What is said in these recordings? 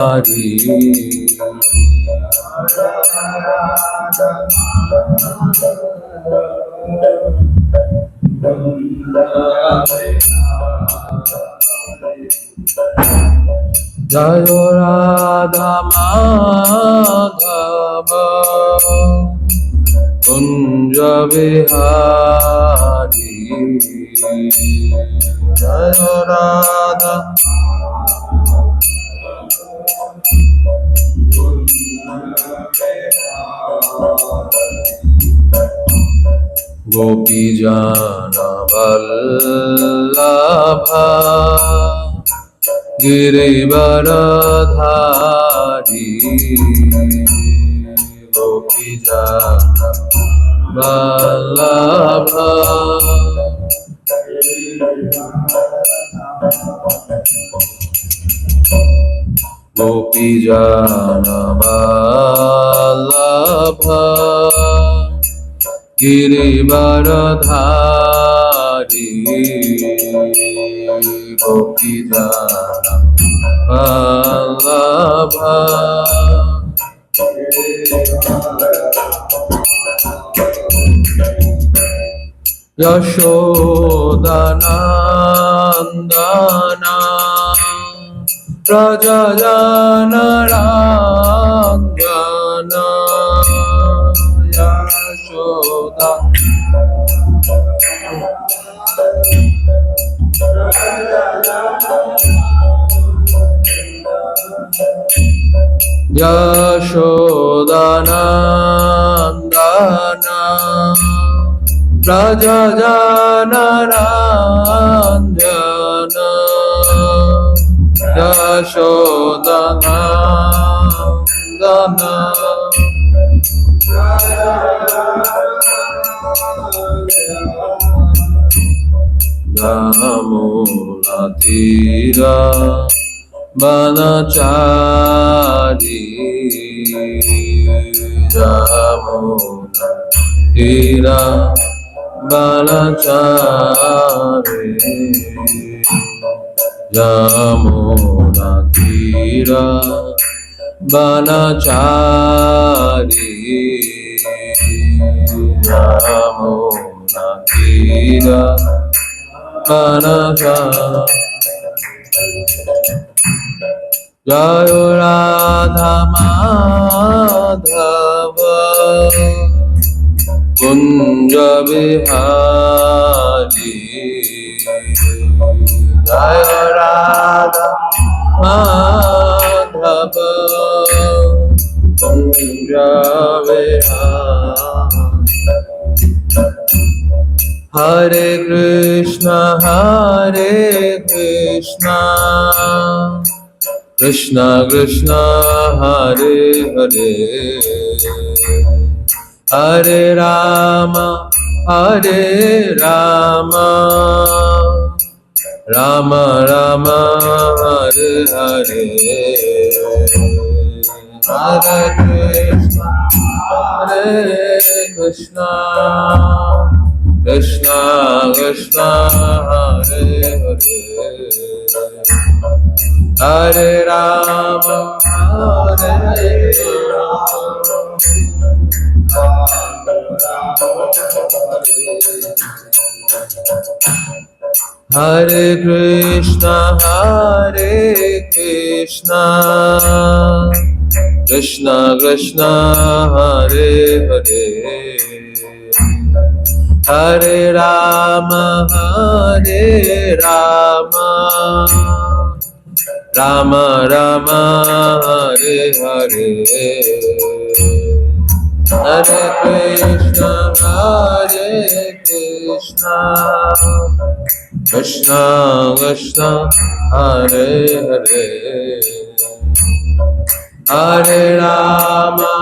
Hari Jayo Radha Madhava Kunja Vihari Jayo Radha Gopi Jana Vallabha Girivaradhari Gopi Jana Vallabha Gopi Jana Vallabha Girivaradhari Gopi Jana Vallabha Yashodanandana Rajajana Rangana Yashoda Yashodanandana Rajajana Ranjana Yashodanandana Yamuna Tira Banachari Yamuna Tira Banachari Yamuna Tira Banachari Yamuna Tira Banachari Jayo Radha Madhava Kunja Vihari Jayo Radha Madhava Kunja Vihari Hare Krishna Krishna Krishna Hare Hare Hare Rama Rama Rama Hare Hare Hare Krishna Krishna Krishna Hare Hare Hare Rama Hare Krishna Krishna Krishna Hare Hare Hare Rama Rama Rama Hare Hare Hare Krishna Krishna Krishna Hare Hare Hare Rama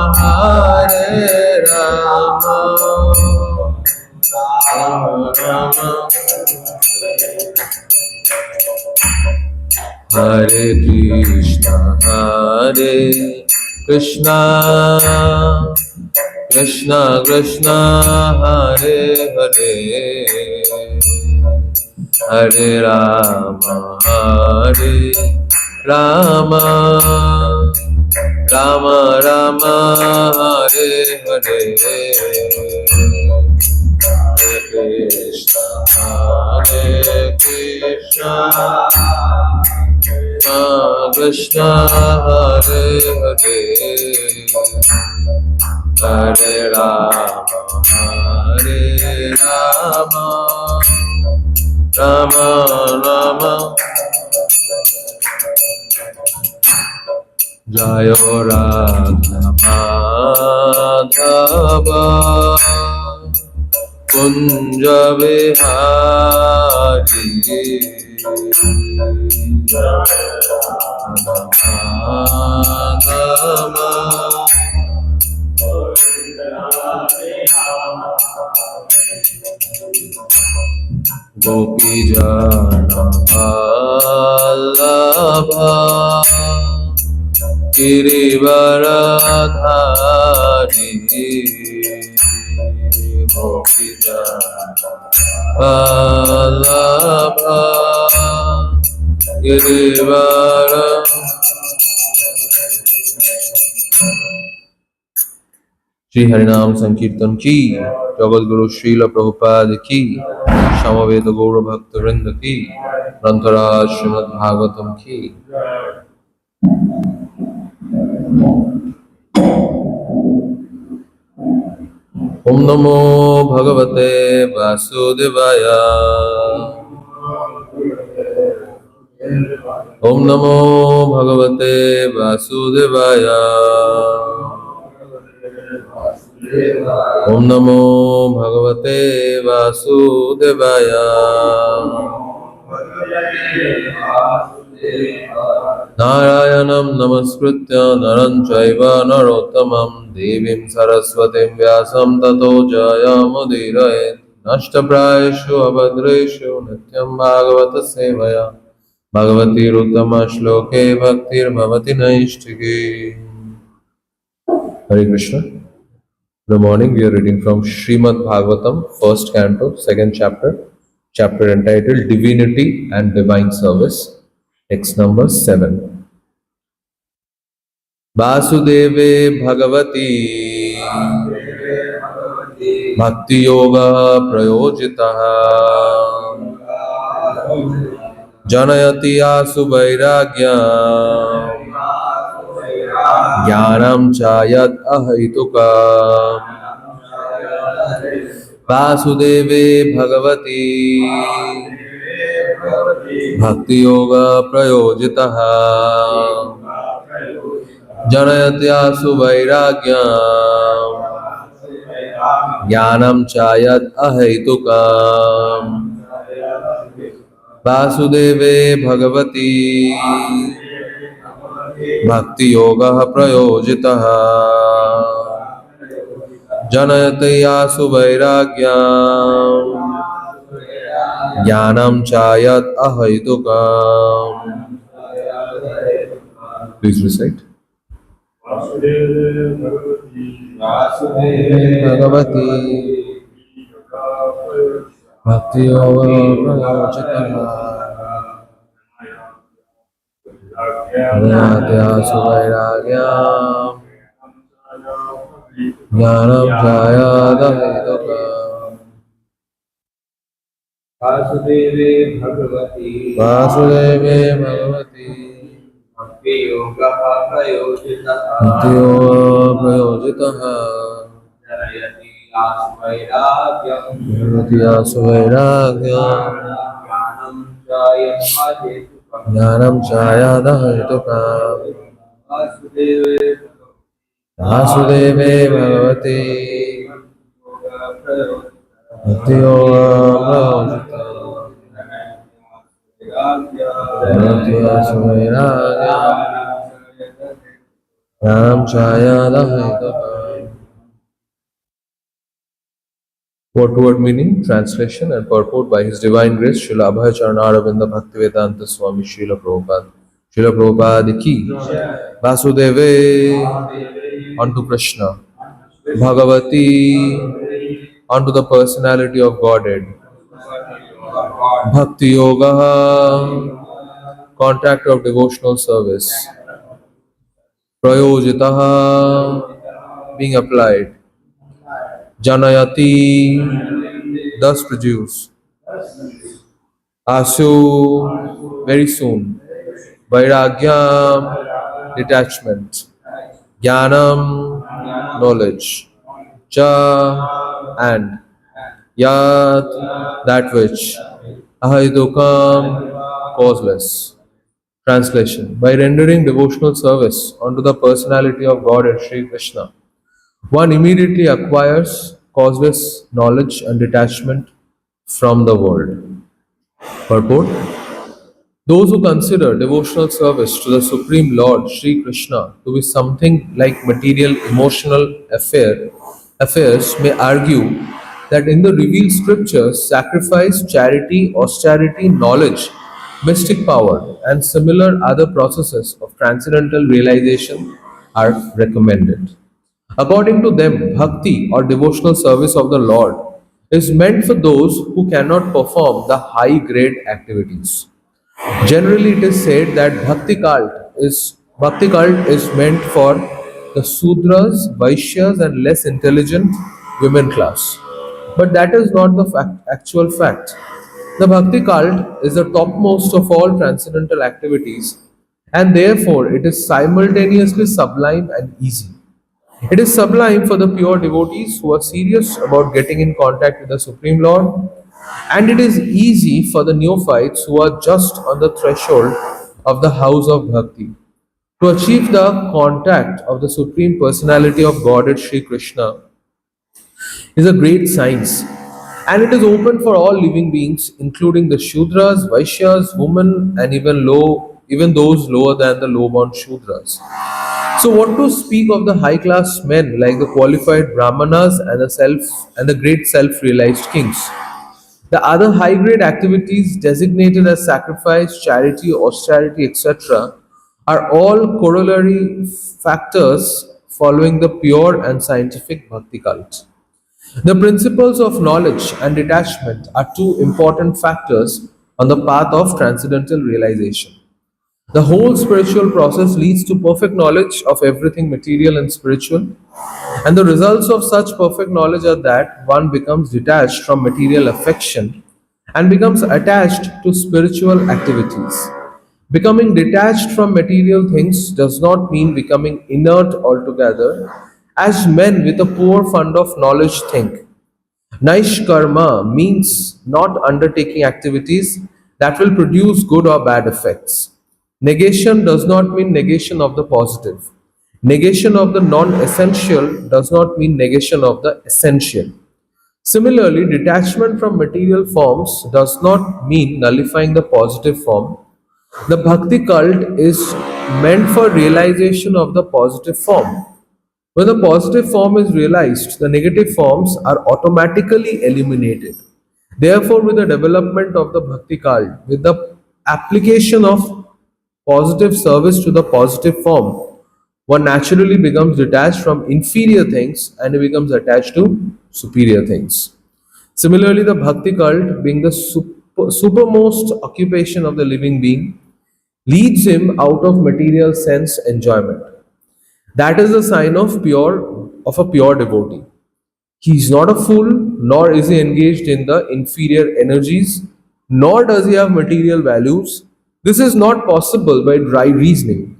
Rama Hare Krishna Krishna Krishna Hare Hare Hare Rama Rama Rama Rama, Hare Hare, Hare Krishna, Hare Krishna, Krishna Hare Hare, Hare Rama, Hare Rama, Rama Rama, Jayo Radha Madhava, Kunja Vihari, Madhava, Gopi Jana Vallabha, Girivaradhari, Gopi Jana Vallabha, Girivaradhari. Shri Harinam Sankirtan ki, Jagat Guru Srila Prabhupada ki, Samaveta Gaura Bhakta Vrinda ki, Grantharaj Srimad Bhagavatam ki. Om Namo Bhagavate Vasudevaya. Om Namo Bhagavate Vasudevaya. Om Namo Bhagavate Vasudevaya. Narayanam Namaskritya Naram Chaiva Narottamam Devim Saraswatim Vyasam Tato Jayamudiraye Nashtaprayeshu Abhadreshu Nityam Bhagavata Sevaya Bhagavati Ruttama Shloke Bhaktir Bhavati Naishtike. Hare Krishna. Good morning. We are reading from Srimad Bhagavatam, first canto, second chapter, chapter entitled Divinity and Divine Service, text number 7. Vasudeve Bhagavati Bhakti Yoga Prayojitaha Janayati Asu Vairagya Jnanam Chayat Ahituka. Vasudeve Bhagavati Bhakti Yoga Prayojitaha Janayatya Suvairagyam Jnanam Chayat Ahaitukam. Vasudeve Bhagavati Bhakti Yoga Prayojitaha Janayatya Suvairagyam Jnanam Chayat Ahaitukam. Please recite. Bhagavati Bhakti Yoga Prayojitaha Janayatya Suvairagyam Jnanam Chayat Ahaitukam. Vasudeve Bhagavati Bhakti Yoga Prayojitaha Janayati Asvairagyam Janayatya Suvairagyam Jnanam Chayat Ahaitukam. Vasudeve Bhagavati Bhakti Yoga Janayatya Suvairagyam Jnanam Chayat Ahaitukam. Word meaning, translation and purport by His Divine Grace Srila Abhay Charanaravindra Bhaktivedanta Swami Srila Prabhupada. Srila Prabhupada ki. Vasudeve unto Krishna. Bhagavati unto the personality of Godhead. Bhakti Yoga contact of devotional service. prayojitaha, being applied, janayati, thus produce, asu, very soon, vairagyam, detachment, jnanam, knowledge, cha, and yat, that which, ahidukam, causeless. Translation: by rendering devotional service unto the personality of God and Sri Krishna, one immediately acquires causeless knowledge and detachment from the world. Purport: those who consider devotional service to the Supreme Lord Sri Krishna to be something like material emotional affairs may argue that in the revealed scriptures, sacrifice, charity, austerity, knowledge, mystic power, and similar other processes of transcendental realization are recommended. According to them, bhakti or devotional service of the Lord is meant for those who cannot perform the high grade activities. Generally, it is said that bhakti cult is meant for the Sudras, Vaishyas, and less intelligent women class. But that is not the actual fact. The bhakti cult is the topmost of all transcendental activities, and therefore it is simultaneously sublime and easy. It is sublime for the pure devotees who are serious about getting in contact with the Supreme Lord, and it is easy for the neophytes who are just on the threshold of the house of bhakti. To achieve the contact of the Supreme Personality of Godhead Sri Krishna is a great science, and it is open for all living beings, including the Shudras, Vaishyas, women, and even those lower than the low-born Shudras. So, what to speak of the high-class men like the qualified Brahmanas and the great self-realized kings? The other high-grade activities designated as sacrifice, charity, austerity, etc., are all corollary factors following the pure and scientific bhakti cult. The principles of knowledge and detachment are two important factors on the path of transcendental realization. The whole spiritual process leads to perfect knowledge of everything material and spiritual, and the results of such perfect knowledge are that one becomes detached from material affection and becomes attached to spiritual activities. Becoming detached from material things does not mean becoming inert altogether, as men with a poor fund of knowledge think. Naishkarma means not undertaking activities that will produce good or bad effects. Negation does not mean negation of the positive. Negation of the non essential does not mean negation of the essential. Similarly, detachment from material forms does not mean nullifying the positive form. The bhakti cult is meant for realization of the positive form. When the positive form is realized, the negative forms are automatically eliminated. Therefore, with the development of the bhakti cult, with the application of positive service to the positive form, one naturally becomes detached from inferior things and he becomes attached to superior things. Similarly, the bhakti cult, being the supermost occupation of the living being, leads him out of material sense enjoyment. That is the sign of a pure devotee. He is not a fool, nor is he engaged in the inferior energies, nor does he have material values. This is not possible by dry reasoning.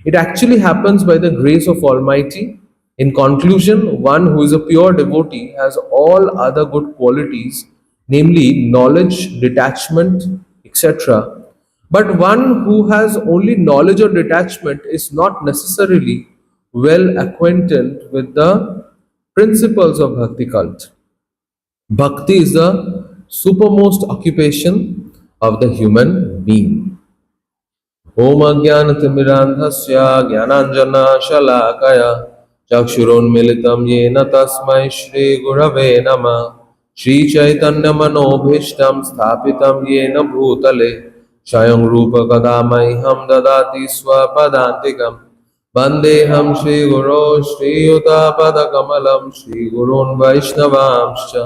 It actually happens by the grace of Almighty. In conclusion, one who is a pure devotee has all other good qualities, namely knowledge, detachment, etc. But one who has only knowledge or detachment is not necessarily well acquainted with the principles of bhakti cult. Bhakti is the supermost occupation of the human being. Om Ajnanatimirandhasya Jnananjana Chakshurunmilitam Yena Tasmai Shri Gurave Nama Shri Chaitanya Manobhishtam Sthapitam Yena Bhutale Swayam Rupa Kadamai Ham Dadati Swapadantikam Vandeham Shri Guru Shri Yuta Kamalam Shri Gurun Vaishnavamscha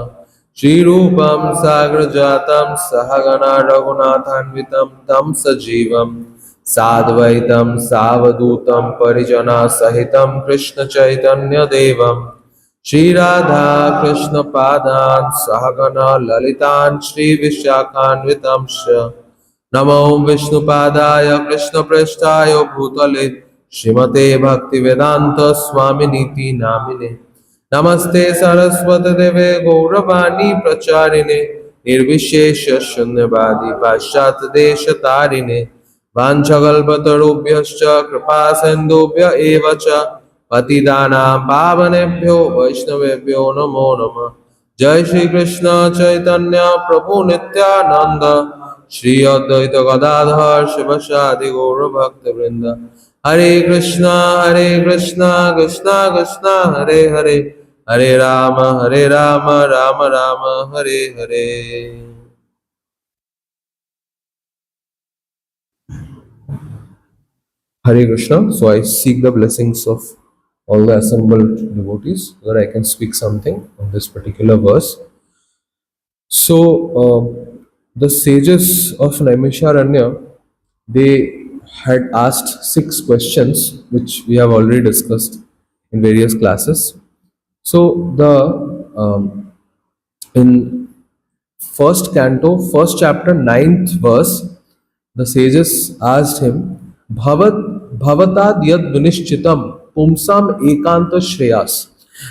Shri Rupam Sagrajatam Sahagana Raghunathanvitam Tam Sajivam Sadvaitam Savadutam Parijana Sahitam Krishna Chaitanya Devam Shri Radha Krishna Padan Sahagana Lalitan Shri Vishakhanvitamsha Namo Vishnu Padaya Krishna Prestaya Bhutale Shrimate Bhaktivedanta Swaminiti Namine Namaste Saraswati Deve Gauravani Pracharine Nirvishesha Shunyavadi Pashat Desha Tarine Vanchakalpatarubhyascha Kripa Sindhubhya Evacha Patidanam Pavanebhyo Vaishnavebhyo Namo Namah Jai Shri Krishna Chaitanya Prabhu Nityananda Shri Advaita Gadadhar Shivasadi Gaura Bhakta Vrinda Hare Krishna Krishna Krishna Hare Hare Hare Rama Rama Rama Hare Hare. Hare Krishna. So I seek the blessings of all the assembled devotees so that I can speak something on this particular verse. So the sages of Naimisharanya, they had asked 6 questions which we have already discussed in various classes. So the in first canto, first chapter, ninth verse, the sages asked him, Bhavatad yad vinishchitam pumsam ekanta shreyas.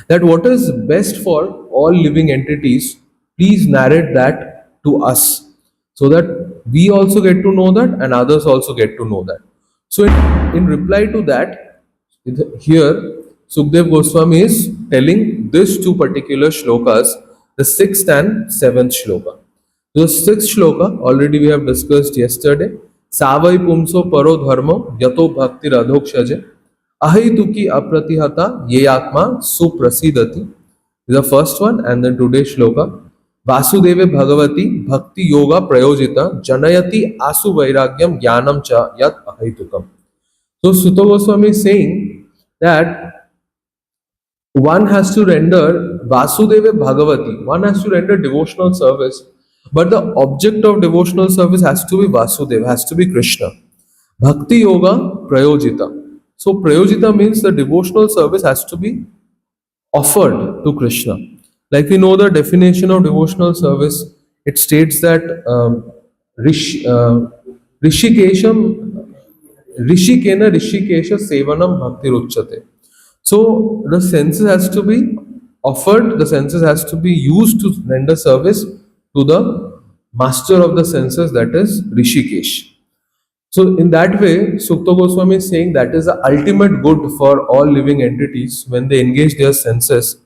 That what is best for all living entities, please narrate that to us so that we also get to know that and others also get to know that. So, in reply to that, here Sukdev Goswami is telling these two particular shlokas, the sixth and seventh shloka. The sixth shloka already we have discussed yesterday. Savai pumso paro dharmo yato bhakti radhokshaje ahituki apratihata ye atma suprasidati. This is the first one, and then today's shloka. Vasudeve Bhagavati Bhakti Yoga Prayojita Janayati Asu Vairagyam Jnanam Cha Yat Ahitukam. So Sutta Goswami is saying that one has to render Vasudeva Bhagavati, one has to render devotional service, but the object of devotional service has to be Vasudeva, has to be Krishna. Bhakti Yoga Prayojita. So Prayojita means the devotional service has to be offered to Krishna. Like we know the definition of devotional service, it states that Rishikesham Rishikena Rishikesha Sevanam Bhakti Ruchate. So the senses has to be offered, the senses has to be used to render service to the master of the senses, that is Rishikesh. So in that way, Sukta Goswami is saying that is the ultimate good for all living entities when they engage their senses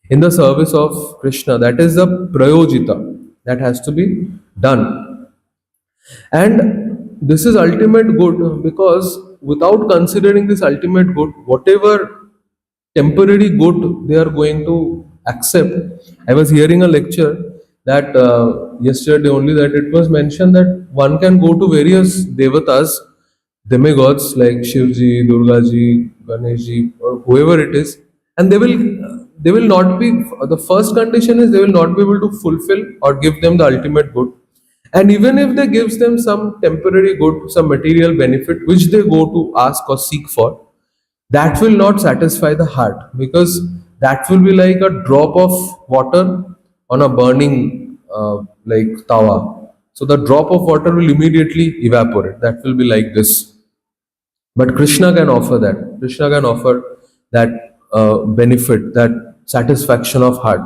in the service of Krishna. That is the prayojita that has to be done. And this is ultimate good because without considering this ultimate good, whatever temporary good they are going to accept. I was hearing a lecture that yesterday only, that it was mentioned that one can go to various devatas, demigods like Shivji, Durgaji, Ganeshji, or whoever it is, and they will not be. The first condition is they will not be able to fulfill or give them the ultimate good. And even if they gives them some temporary good, some material benefit which they go to ask or seek for, that will not satisfy the heart because that will be like a drop of water on a burning like tawa. So the drop of water will immediately evaporate. That will be like this. But Krishna can offer that. Krishna can offer that benefit, that satisfaction of heart.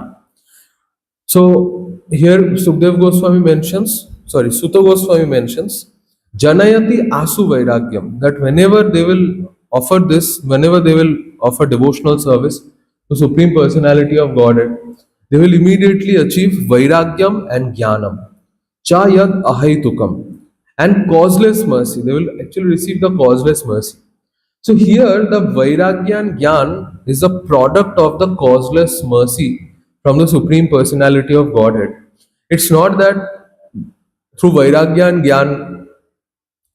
So here Sukdev Goswami mentions, sorry, Sutta Goswami mentions, Janayati Asu Vairagyam, that whenever they will offer this, whenever they will offer devotional service to Supreme Personality of Godhead, they will immediately achieve Vairagyam and Jnanam. Cha Yad Ahaitukam. And causeless mercy. They will actually receive the causeless mercy. So here the Vairagya and Gyan is a product of the causeless mercy from the Supreme Personality of Godhead. It's not that through Vairagya and Gyan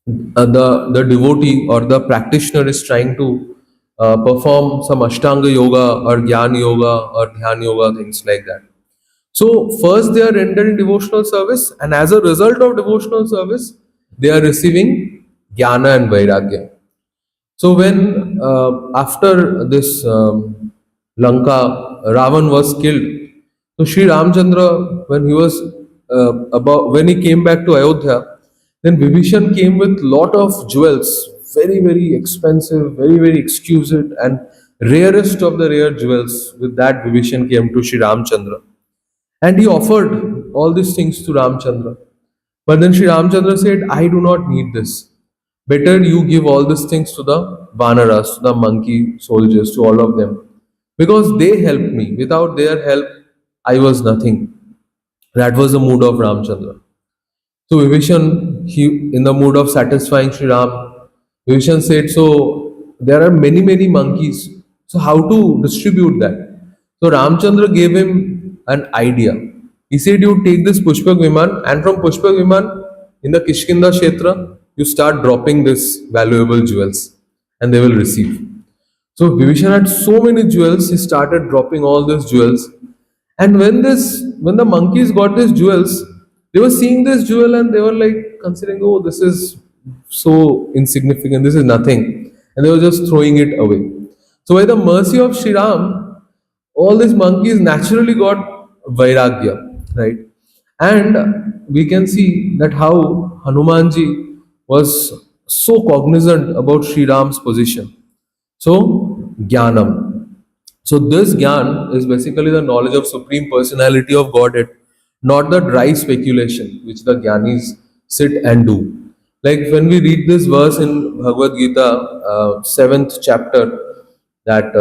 the devotee or the practitioner is trying to perform some Ashtanga Yoga or Gyan Yoga or Dhyan Yoga, things like that. So first they are rendering devotional service, and as a result of devotional service, they are receiving jnana and vairagya. So when after this Lanka, Ravan was killed. So Sri Ramchandra, when he was when he came back to Ayodhya, then Vibhishan came with lot of jewels, very very expensive, very very exquisite, and rarest of the rare jewels. With that, Vibhishan came to Sri Ramchandra, and he offered all these things to Ramchandra. But then Sri Ramchandra said, I do not need this. Better you give all these things to the Vanaras, to the monkey soldiers, to all of them. Because they helped me. Without their help, I was nothing. That was the mood of Ramchandra. So Vibhishan, he in the mood of satisfying Sri Ram, Vibhishan said, so there are many, many monkeys. So how to distribute that? So Ramchandra gave him an idea. He said, you take this Pushpak Viman, and from Pushpak Viman in the Kishkinda Kshetra, you start dropping this valuable jewels and they will receive. So Vibhishan had so many jewels, he started dropping all these jewels. And when the monkeys got these jewels, they were seeing this jewel and they were like considering, oh, this is so insignificant, this is nothing. And they were just throwing it away. So by the mercy of Sri Ram, all these monkeys naturally got vairagya, right? And we can see that how Hanumanji was so cognizant about Sri Ram's position. So, Jnanam. So, this Jnan is basically the knowledge of Supreme Personality of Godhead, not the dry speculation which the Jnanis sit and do. Like when we read this verse in Bhagavad Gita, 7th chapter, that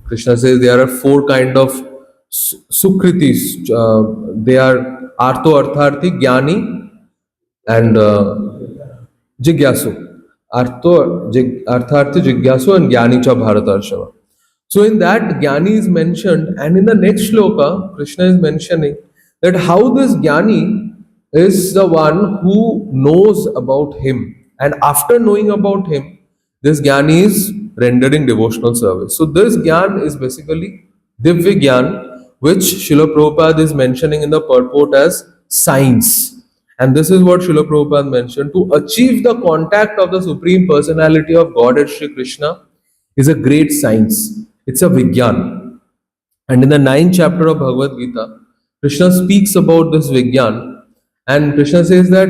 Krishna says there are four kind of Sukritis. They are Artho Artharthi, Jnani, and Jigyasu. Artharthi Jigyasu and Jnani cha Bharatarshava. So in that Jnani is mentioned, and in the next shloka, Krishna is mentioning that how this Jnani is the one who knows about him. And after knowing about him, this Jnani is rendering devotional service. So this Jnana is basically Divya Jnana, which Srila Prabhupada is mentioning in the purport as science. And this is what Srila Prabhupada mentioned. To achieve the contact of the Supreme Personality of Godhead Sri Krishna is a great science. It's a Vigyan. And in the 9th chapter of Bhagavad Gita, Krishna speaks about this Vigyan. And Krishna says that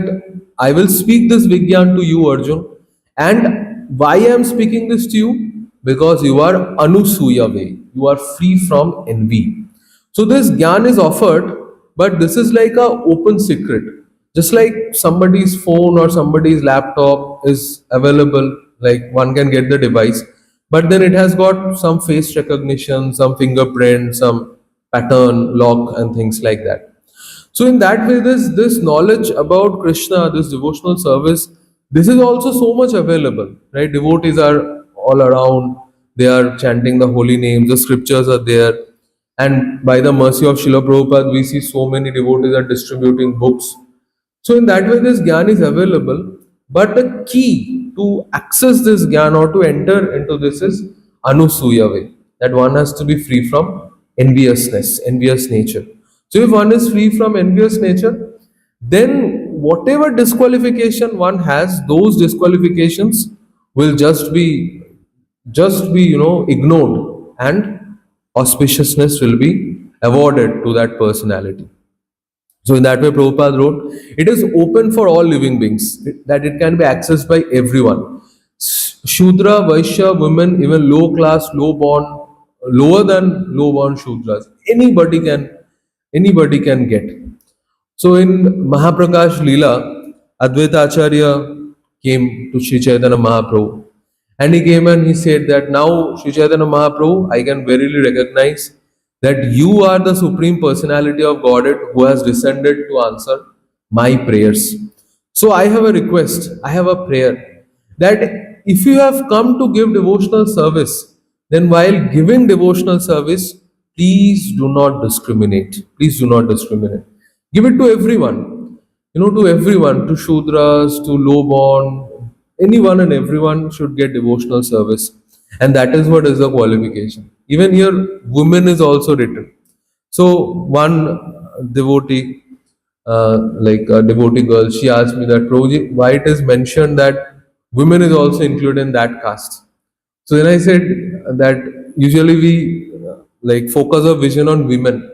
I will speak this Vigyan to you, Arjun. And why I am speaking this to you? Because you are Anusuya way. You are free from envy. So this Gyan is offered, but this is like a open secret. Just like somebody's phone or somebody's laptop is available, like one can get the device, but then it has got some face recognition, some fingerprint, some pattern, lock, and things like that. So in that way, this knowledge about Krishna, this devotional service, this is also so much available, right? Devotees are all around, they are chanting the holy names, the scriptures are there, and by the mercy of Srila Prabhupada, we see so many devotees are distributing books. So in that way, this Gyan is available, but the key to access this Gyan or to enter into this is Anusuya way, that one has to be free from enviousness, envious nature. So if one is free from envious nature, then whatever disqualification one has, those disqualifications will just be ignored, and auspiciousness will be awarded to that personality. So in that way, Prabhupada wrote, it is open for all living beings, that it can be accessed by everyone. Shudra, Vaishya, women, even low class, low born, lower than low born Shudras, anybody can get. So in Mahaprakash Leela, Advaita Acharya came to Sri Chaitanya Mahaprabhu, and he came and he said that now Sri Chaitanya Mahaprabhu, I can verily recognize that you are the Supreme Personality of Godhead who has descended to answer my prayers. So I have a request, I have a prayer, that if you have come to give devotional service, then while giving devotional service, please do not discriminate. Please do not discriminate. Give it to everyone, to everyone, to Shudras, to lowborn, anyone and everyone should get devotional service. And that is what is the qualification. Even here, women is also written. So one devotee, like a devotee girl, she asked me that, Prabhuji, why it is mentioned that women is also included in that caste. So then I said that usually we like focus our vision on women,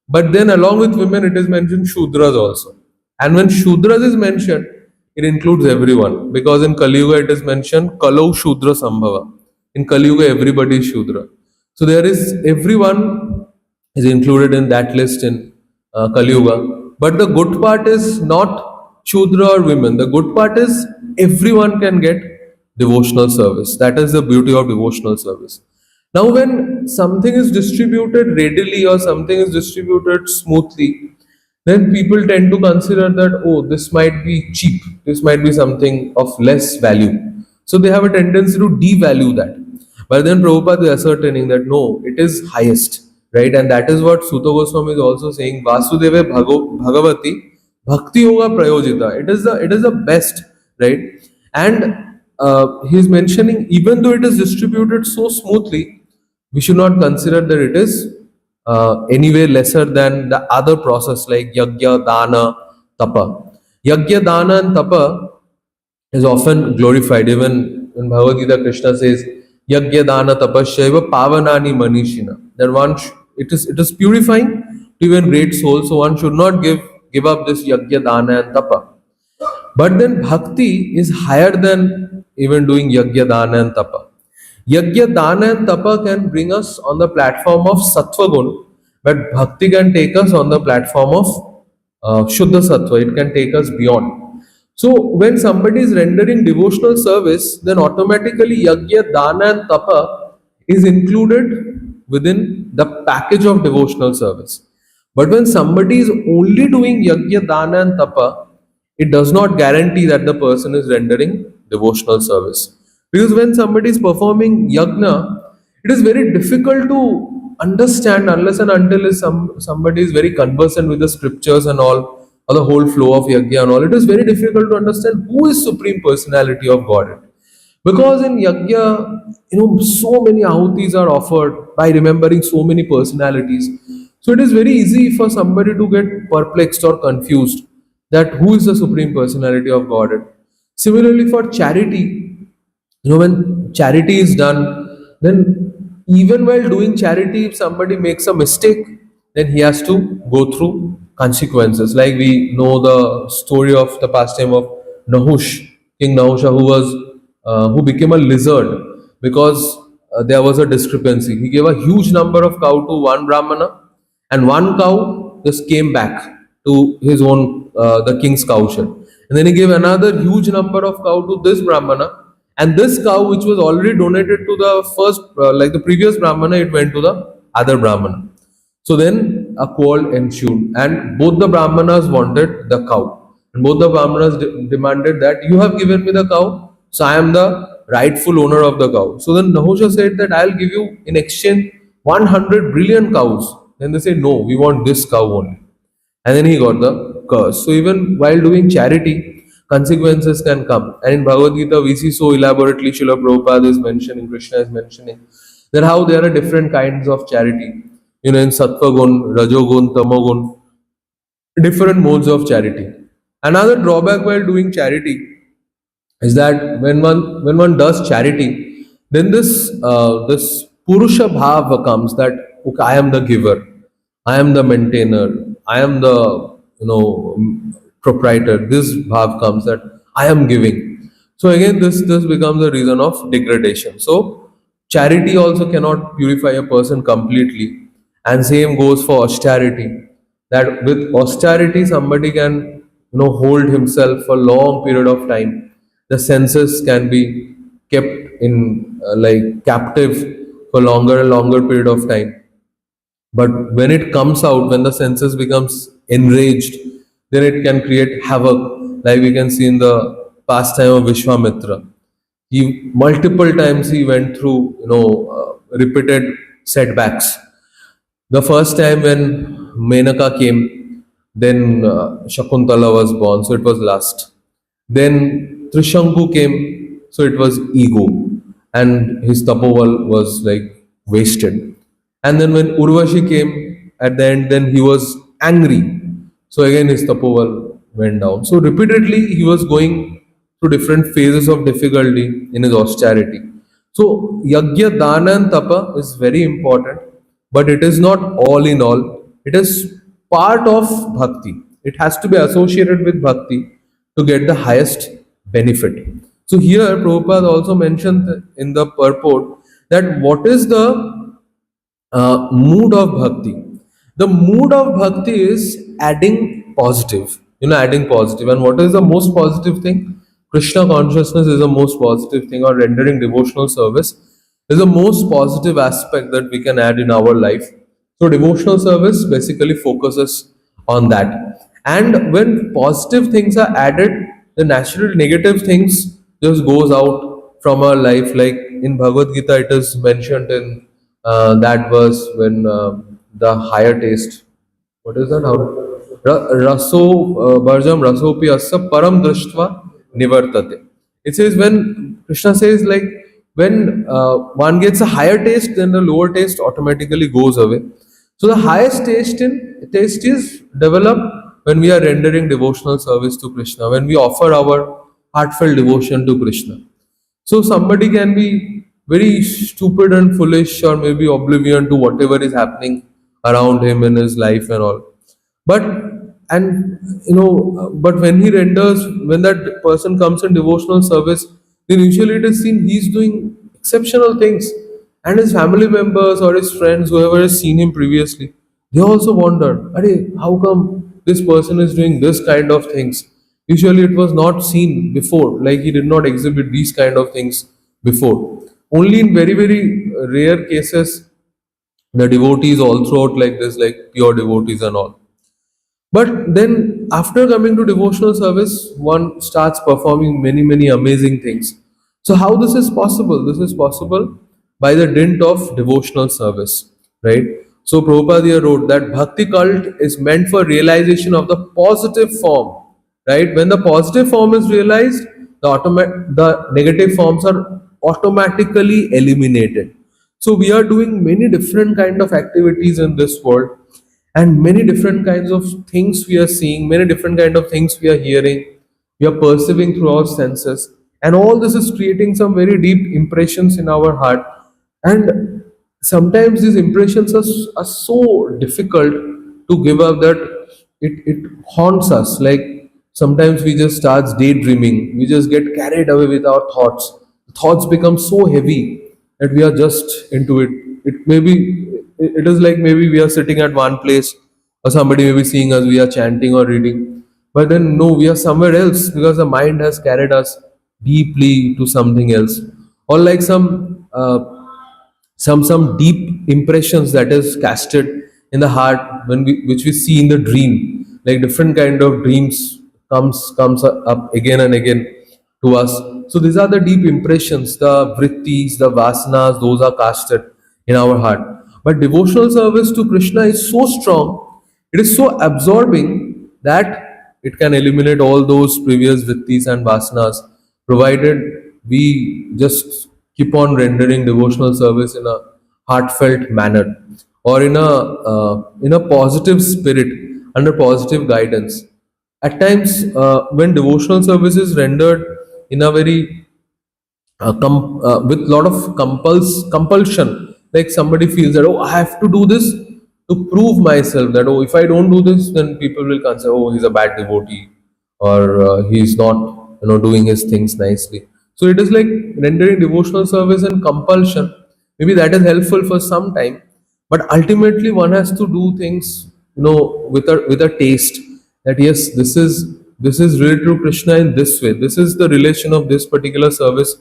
but then along with women it is mentioned Shudras also. And when Shudras is mentioned, it includes everyone because in Kali Yuga it is mentioned Kalau Shudra Sambhava. In Kali Yuga everybody is Shudra. So there is everyone is included in that list in Kali Yuga. But the good part is not Shudra or women. The good part is everyone can get devotional service. That is the beauty of devotional service. Now, when something is distributed readily or something is distributed smoothly, then people tend to consider that, oh, this might be cheap, this might be something of less value. So they have a tendency to devalue that. But then Prabhupada is ascertaining that no, it is highest, right? And that is what Sutta Goswami is also saying, Vasudeva Bhagavati Bhakti Yoga Prayojita. It is the best, right? And he is mentioning even though it is distributed so smoothly, we should not consider that it is anyway lesser than the other process like yagya, dana, tapa. Yagya, dana, and tapa is often glorified. Even in Bhagavad Gita, Krishna says, "Yagya dana tapashaiva pavanani manishina." That it is purifying to even great souls. So one should not give up this yagya dana and tapa. But then bhakti is higher than even doing yagya dana and tapa. Yagya dana and tapa can bring us on the platform of sattva gun, but bhakti can take us on the platform of shuddha sattva. It can take us beyond. So when somebody is rendering devotional service, then automatically yagya, dana and tapa is included within the package of devotional service. But when somebody is only doing yagya, dana and tapa, it does not guarantee that the person is rendering devotional service. Because when somebody is performing yagna, it is very difficult to understand unless and until somebody is very conversant with the scriptures and all, or the whole flow of yagya and all. It is very difficult to understand who is Supreme Personality of Godhead. Because in yagya, so many ahutis are offered by remembering so many personalities. So it is very easy for somebody to get perplexed or confused that who is the Supreme Personality of Godhead. Similarly, for charity, when charity is done, then even while doing charity, if somebody makes a mistake, then he has to go through consequences. Like we know the story of the pastime of Nahush, King Nahusha, who became a lizard because there was a discrepancy. He gave a huge number of cow to one Brahmana, and one cow just came back to his own, the king's cowshed. And then he gave another huge number of cow to this Brahmana, and this cow, which was already donated to the first, like the previous Brahmana, it went to the other Brahmana. So then a quarrel ensued, and both the Brahmanas wanted the cow. And both the Brahmanas demanded that you have given me the cow, so I am the rightful owner of the cow. So then Nahusha said that I'll give you in exchange 100 brilliant cows. Then they said, no, we want this cow only. And then he got the curse. So even while doing charity, consequences can come. And in Bhagavad Gita, we see so elaborately, Srila Prabhupada is mentioning, Krishna is mentioning, that how there are different kinds of charity. In Sattva Gun, Rajogun, Tamogun, different modes of charity. Another drawback while doing charity is that when one does charity, then this Purusha Bhava comes that okay, I am the giver, I am the maintainer, I am the proprietor. This bhav comes that I am giving. So again, this becomes a reason of degradation. So charity also cannot purify a person completely, and same goes for austerity. That with austerity, somebody can hold himself for a long period of time. The senses can be kept in like captive for longer and longer period of time. But when it comes out, when the senses becomes enraged, then it can create havoc, like we can see in the pastime of Vishwamitra. He multiple times he went through repeated setbacks. The first time when Menaka came, then Shakuntala was born, so it was lust. Then Trishanku came, so it was ego, and his tapoval was like wasted. And then when Urvashi came at the end, then he was angry. So again his tapoval went down. So repeatedly he was going through different phases of difficulty in his austerity. So, yajna, dana, and tapa is very important, but it is not all in all. It is part of bhakti. It has to be associated with bhakti to get the highest benefit. So, here Prabhupada also mentioned in the purport that what is the mood of bhakti. The mood of bhakti is adding positive, adding positive. And what is the most positive thing? Krishna consciousness is the most positive thing, or rendering devotional service is the most positive aspect that we can add in our life. So, devotional service basically focuses on that. And when positive things are added, the natural negative things just goes out from our life. Like in Bhagavad Gita, it is mentioned in that verse when the higher taste, what is that? How? Raso Bharjam Rasopi Asa Param Drishtva Nivartate. It says when Krishna says like when one gets a higher taste, then the lower taste automatically goes away. So the highest taste is developed when we are rendering devotional service to Krishna, when we offer our heartfelt devotion to Krishna. So somebody can be very stupid and foolish, or maybe oblivion to whatever is happening around him in his life and all. But but when he renders, when that person comes in devotional service, then usually it is seen he's doing exceptional things, and his family members or his friends, whoever has seen him previously, they also wonder, "Arey, how come this person is doing this kind of things? Usually it was not seen before, like he did not exhibit these kind of things before." Only in very, very rare cases, the devotees all throughout like this, like pure devotees and all. But then, after coming to devotional service, one starts performing many, many amazing things. So, how this is possible? This is possible by the dint of devotional service, right? So, Prabhupada here wrote that Bhakti cult is meant for realization of the positive form, right? When the positive form is realized, the negative forms are automatically eliminated. So, we are doing many different kind of activities in this world, and many different kinds of things we are seeing, many different kind of things we are hearing, we are perceiving through our senses, and all this is creating some very deep impressions in our heart. And sometimes these impressions are so difficult to give up that it haunts us. Like sometimes we just start daydreaming, we just get carried away with our thoughts. The thoughts become so heavy that we are just into it. It is like maybe we are sitting at one place, or somebody may be seeing us, we are chanting or reading, but then no, we are somewhere else because the mind has carried us deeply to something else. Or like some deep impressions that is casted in the heart when we which we see in the dream, like different kind of dreams comes up again and again to us. So these are the deep impressions, the vrittis, the vasanas, those are casted in our heart. But devotional service to Krishna is so strong, it is so absorbing, that it can eliminate all those previous vrittis and vasanas, provided we just keep on rendering devotional service in a heartfelt manner, or in a positive spirit, under positive guidance. At times, when devotional service is rendered in a very with lot of compulsion, like somebody feels that, oh, I have to do this to prove myself, that, oh, if I don't do this, then people will consider, oh, he's a bad devotee, or he's not doing his things nicely. So it is like rendering devotional service and compulsion. Maybe that is helpful for some time, but ultimately one has to do things with a taste, that yes, this is related to Krishna in this way, this is the relation of this particular service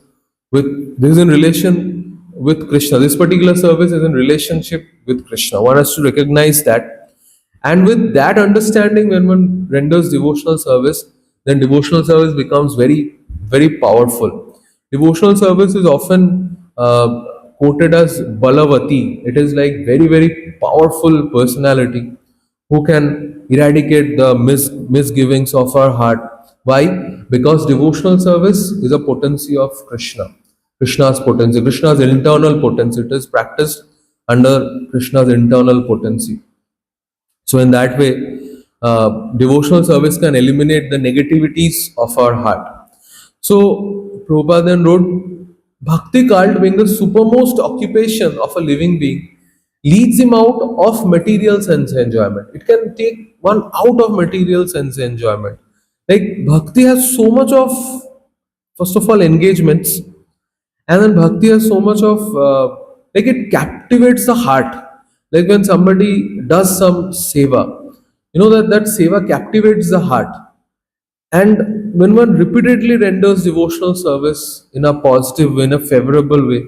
with, this is in relation with Krishna, this particular service is in relationship with Krishna. One has to recognize that, and with that understanding, when one renders devotional service, then devotional service becomes very, very powerful. Devotional service is often quoted as Balavati. It is like very, very powerful personality who can eradicate the misgivings of our heart. Why? Because devotional service is a potency of Krishna. Krishna's potency, Krishna's internal potency. It is practiced under Krishna's internal potency. So, in that way, devotional service can eliminate the negativities of our heart. So Prabhupada then wrote, Bhakti cult being the supermost occupation of a living being leads him out of material sense enjoyment. It can take one out of material sense enjoyment. Like Bhakti has so much of, first of all, engagements, and then Bhakti has so much of, like it captivates the heart. Like when somebody does some seva, that seva captivates the heart. And when one repeatedly renders devotional service in a positive way, in a favorable way,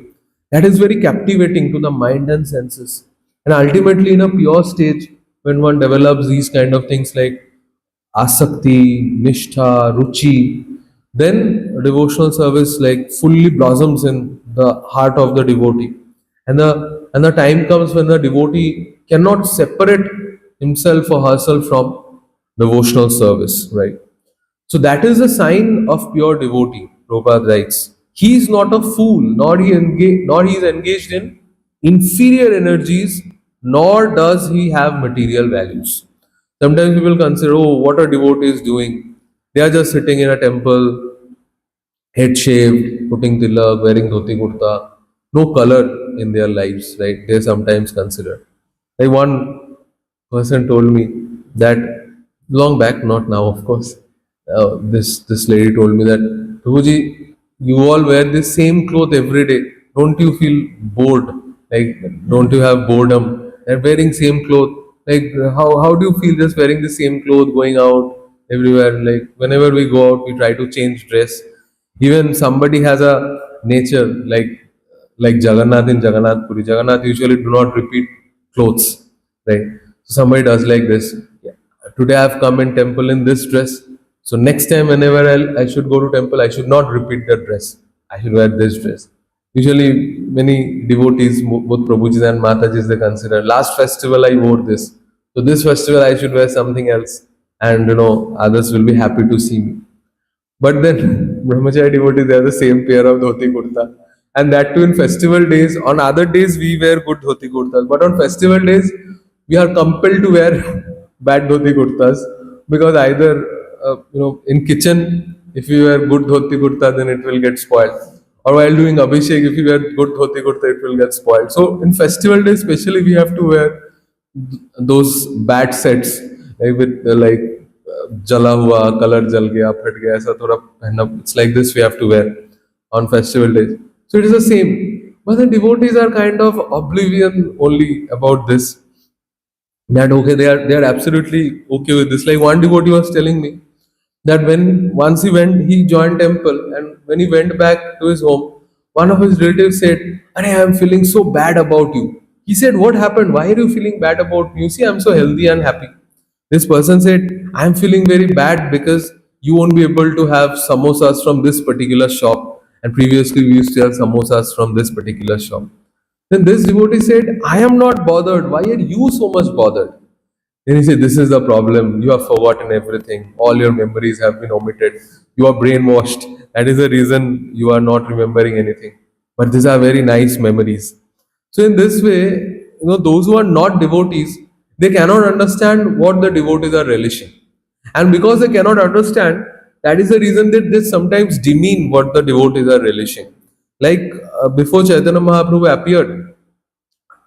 that is very captivating to the mind and senses. And ultimately, in a pure stage, when one develops these kind of things like asakti, nishtha, ruchi, then devotional service like fully blossoms in the heart of the devotee. And the time comes when the devotee cannot separate himself or herself from devotional service, right? So that is a sign of pure devotee, Prabhupada writes. He is not a fool, nor he is engaged in inferior energies, nor does he have material values. Sometimes people consider, oh, what are devotees doing? They are just sitting in a temple, head shaved, putting tilak, wearing dhoti kurta, no color in their lives, right? They sometimes consider. Like one person told me that long back, not now, of course. This lady told me that, Prabhuji, you all wear the same cloth every day. Don't you feel bored? Like, don't you have boredom? They're wearing same cloth. Like, how do you feel just wearing the same cloth, going out everywhere? Like, whenever we go out, we try to change dress. Even somebody has a nature like Jagannath in Jagannath Puri. Jagannath usually do not repeat clothes, right? So somebody does like this. Yeah. Today I have come in temple in this dress. So next time whenever I should go to temple, I should not repeat that dress. I should wear this dress. Usually many devotees, both Prabhujis and Matajis, they consider last festival I wore this. So this festival I should wear something else, and others will be happy to see me. But then brahmachari devotees, they have the same pair of dhoti kurta. And that too in festival days. On other days we wear good dhoti kurtas. But on festival days we are compelled to wear bad dhoti kurtas. Because either, in kitchen, if you wear good dhoti kurta, then it will get spoiled. Or while doing abhishek, if you wear good dhoti kurta, it will get spoiled. So in festival days especially, we have to wear those bad sets, like with जला हुआ colour जल गया फट गया ऐसा थोड़ा पहनना. It's like this we have to wear on festival days. So it is the same. But the devotees are kind of oblivion only about this. That okay, they are absolutely okay with this. Like one devotee was telling me that when once he joined temple, and when he went back to his home, one of his relatives said, "Are I am feeling so bad about you." He said, "What happened? Why are you feeling bad about me? You see, I'm so healthy and happy." This person said, "I'm feeling very bad because you won't be able to have samosas from this particular shop. And previously we used to have samosas from this particular shop." Then this devotee said, "I am not bothered. Why are you so much bothered?" Then he said, "This is the problem. You have forgotten everything. All your memories have been omitted. You are brainwashed. That is the reason you are not remembering anything. But these are very nice memories." So, in this way, those who are not devotees, they cannot understand what the devotees are relishing. And because they cannot understand, that is the reason that they sometimes demean what the devotees are relishing. Like before Chaitanya Mahaprabhu appeared,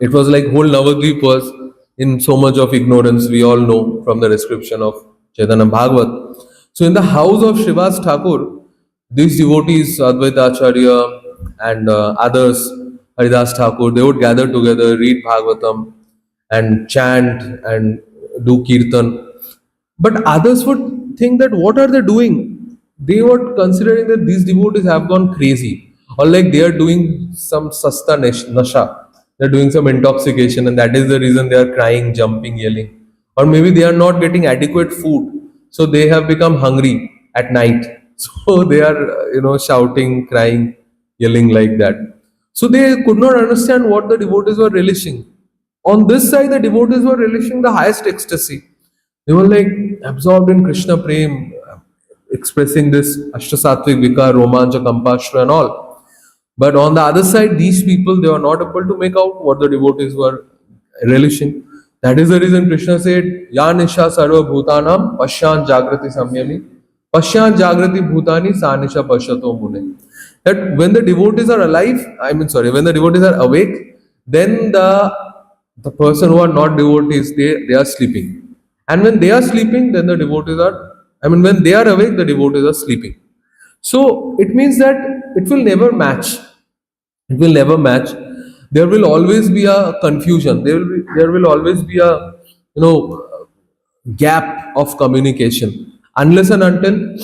it was like whole Navadvip was in so much of ignorance. We all know from the description of Chaitanya Bhagavat. So in the house of Srivas Thakur, these devotees, Advaita Acharya and others, Haridas Thakur, they would gather together, read Bhagavatam and chant and do kirtan. But others would think that what are they doing? They were considering that these devotees have gone crazy, or like they are doing some sasta nasha. They're doing some intoxication, and that is the reason they are crying, jumping, yelling. Or maybe they are not getting adequate food, so they have become hungry at night. So they are, shouting, crying, yelling like that. So they could not understand what the devotees were relishing. On this side, the devotees were relishing the highest ecstasy. They were like absorbed in Krishna Prem, expressing this Ashtasattvic Vikar, Romancha, Kampashra and all. But on the other side, these people, they were not able to make out what the devotees were relishing. That is the reason Krishna said, Ya Nisha Sarva Bhutanam Pashyan Jagrati Samyami Pashya Jagrati Bhutani Sanisha Pashyato Mune. That when the devotees are alive, when the devotees are awake, then the person who are not devotees, they are sleeping. And when they are sleeping, then the devotees are, when they are awake, the devotees are sleeping. So it means that it will never match. It will never match. There will always be a confusion. There will always be a you know gap of communication unless and until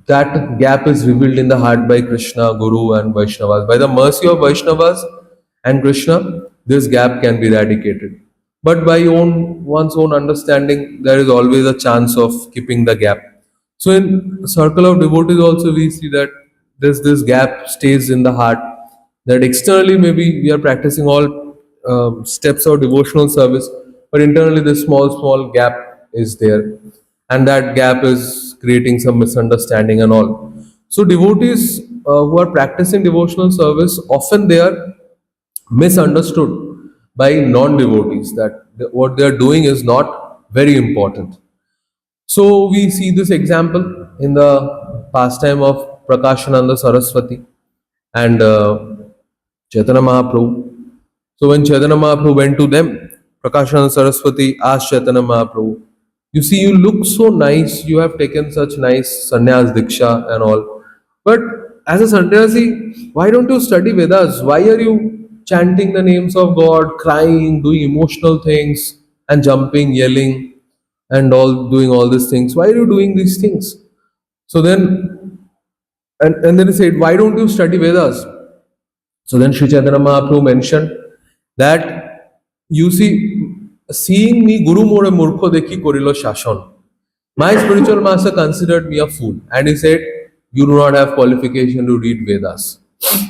that gap is revealed in the heart by Krishna, Guru, and Vaishnavas. By the mercy of Vaishnavas and Krishna, this gap can be eradicated. But by one's own understanding, there is always a chance of keeping the gap. So in circle of devotees also we see that this gap stays in the heart. That externally maybe we are practicing all steps of devotional service, but internally this small gap is there, and that gap is creating some misunderstanding and all. So devotees who are practicing devotional service, often they are misunderstood by non-devotees, that what they are doing is not very important. So we see this example in the pastime of Prakashananda Saraswati and Chaitanya Mahaprabhu. So when Chaitanya Mahaprabhu went to them, Prakashananda Saraswati asked Chaitanya Mahaprabhu, "You see, you look so nice, you have taken such nice sannyas diksha and all. But as a sannyasi, why don't you study Vedas? Why are you chanting the names of God, crying, doing emotional things, and jumping, yelling, and all doing all these things? Why are you doing these things?" So then, and then he said, "Why don't you study Vedas?" So then Sri Chaitanya Mahaprabhu mentioned that, you see, seeing me Guru More Murkho Dekhi Korilo Shashon. My spiritual master considered me a fool, and he said, "You do not have qualification to read Vedas."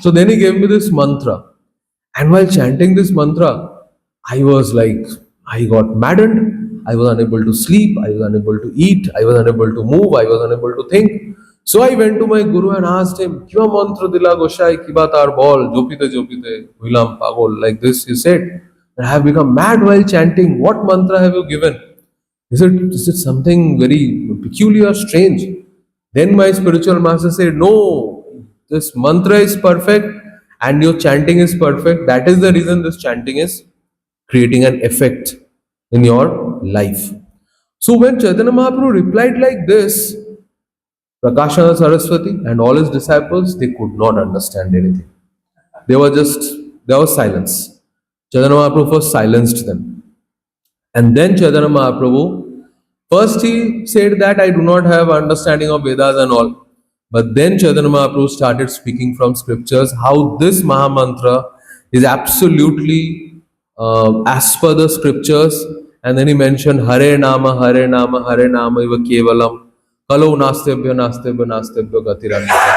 So then he gave me this mantra. And while chanting this mantra, I was like, I got maddened. I was unable to sleep. I was unable to eat. I was unable to move. I was unable to think. So I went to my guru and asked him, "Kya mantra dila goshai kibatar bol, jopite jopite, huilam pagol," like this, he said. "I have become mad while chanting. What mantra have you given? Is it something very peculiar, strange?" Then my spiritual master said, "No, this mantra is perfect and your chanting is perfect. That is the reason this chanting is creating an effect in your life." So when Chaitanya Mahaprabhu replied like this, Prakashana Saraswati and all his disciples, they could not understand anything. There was silence. Chaitanya Mahaprabhu first silenced them. And then Chaitanya Mahaprabhu, first he said that I do not have understanding of Vedas and all. But then Chaitanya Mahaprabhu started speaking from scriptures how this Mahamantra is absolutely as per the scriptures. And then he mentioned Hare Nama, Hare Nama, Hare Nama Iva Kevalam, Kalo Nastebhya, Nastebhya, Nastebhya Gatiranyata.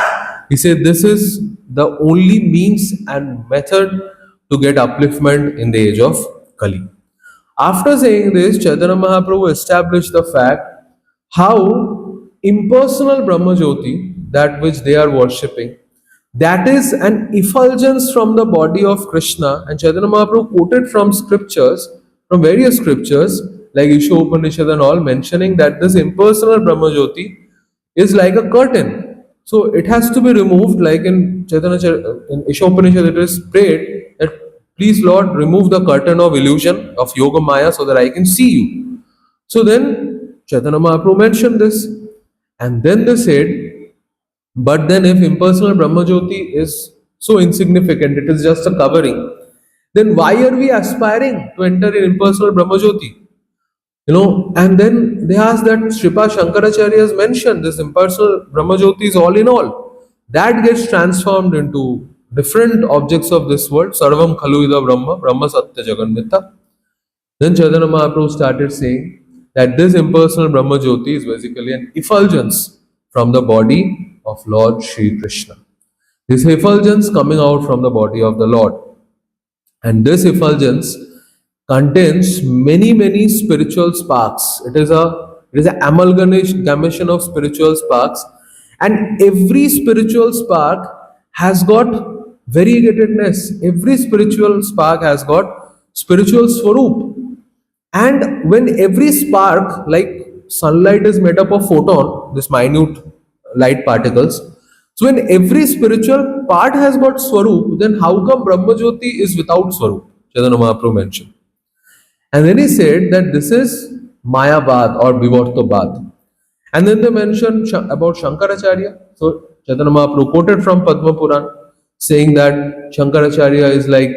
He said this is the only means and method to get upliftment in the age of Kali. After saying this, Chaitanya Mahaprabhu established the fact how impersonal Brahma Jyoti, that which they are worshipping, that is an effulgence from the body of Krishna. And Chaitanya Mahaprabhu quoted from scriptures, from various scriptures, like Isha Upanishad and all, mentioning that this impersonal Brahma Jyoti is like a curtain. So it has to be removed, like in in Isha Upanishad it is prayed that, "Please Lord, remove the curtain of illusion of Yoga Maya so that I can see you." So then Chaitanya Mahaprabhu mentioned this. And then they said, but then if impersonal Brahmajyoti is so insignificant, it is just a covering, then why are we aspiring to enter in impersonal Brahmajyoti? And then they ask that Sripad Shankaracharya has mentioned this impersonal Brahmajyoti is all in all. That gets transformed into different objects of this world. Sarvam Khaluida Brahma, Brahma Satya Jaganmita. Then Chaitanya Mahaprabhu started saying that this impersonal Brahma Jyoti is basically an effulgence from the body of Lord Sri Krishna. This effulgence coming out from the body of the Lord. And this effulgence contains many spiritual sparks. It is an amalgamation of spiritual sparks, and every spiritual spark has got variegatedness. Every spiritual spark has got spiritual swarup. And when every spark, like sunlight is made up of photon, this minute light particles. So when every spiritual part has got Swarup, then how come Brahma Jyoti is without Swarup? Chaitanya Mahaprabhu mentioned. And then he said that this is Mayabad or Vivartabad. And then they mentioned about Shankaracharya. So Chaitanya Mahaprabhu quoted from Padma Puran saying that Shankaracharya is like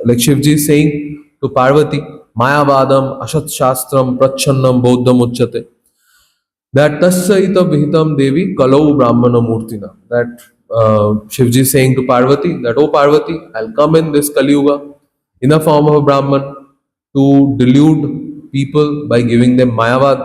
like Shivji saying to Parvati, Mayavadam Ashat Shastram Prachannam Bodham Uchate. That Tassaita Vihitam Devi Kalau Brahmana Murtina. That Shivji saying to Parvati that, oh Parvati, I'll come in this Kali Yuga in the form of a Brahman to delude people by giving them Mayavad.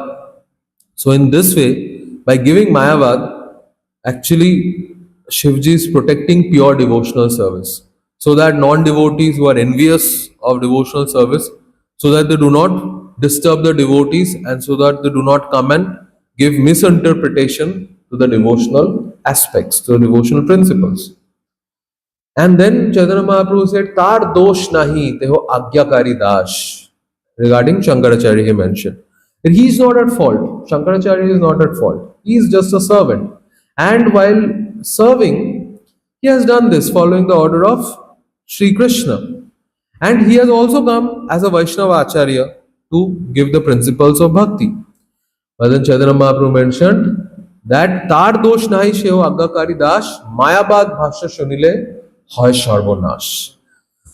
So in this way, by giving Mayavad, actually Shivji is protecting pure devotional service. So that non-devotees who are envious of devotional service, so that they do not disturb the devotees and so that they do not come and give misinterpretation to the devotional aspects, to the devotional principles. And then Chaitanya Mahaprabhu said, Tar dosh nahi teho agyakari dash. Regarding Shankaracharya, he mentioned that he is not at fault. Shankaracharya is not at fault. He is just a servant. And while serving, he has done this following the order of Sri Krishna. And he has also come as a Vaishnava Acharya to give the principles of bhakti. But then Chaitanya Mahaprabhu mentioned that Tar dosh nahi sheho agyakari dash mayabad bhashya shunile hoy sarvanash.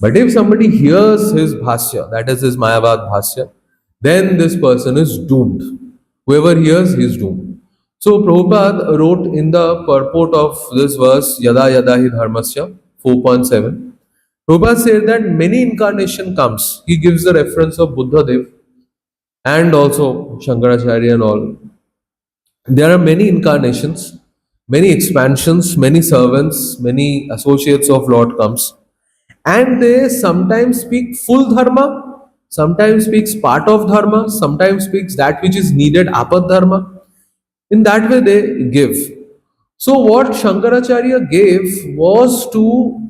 But if somebody hears his bhasya, that is his Mayavad bhasya, then this person is doomed. Whoever hears, he is doomed. So Prabhupada wrote in the purport of this verse, Yada Yada Hi Dharmasya, 4.7, Prabhupada said that many incarnation comes. He gives the reference of Buddha Dev and also Shankaracharya and all. There are many incarnations, many expansions, many servants, many associates of Lord comes. And they sometimes speak full dharma, sometimes speaks part of dharma, sometimes speaks that which is needed apad dharma. In that way they give. So what Shankaracharya gave was to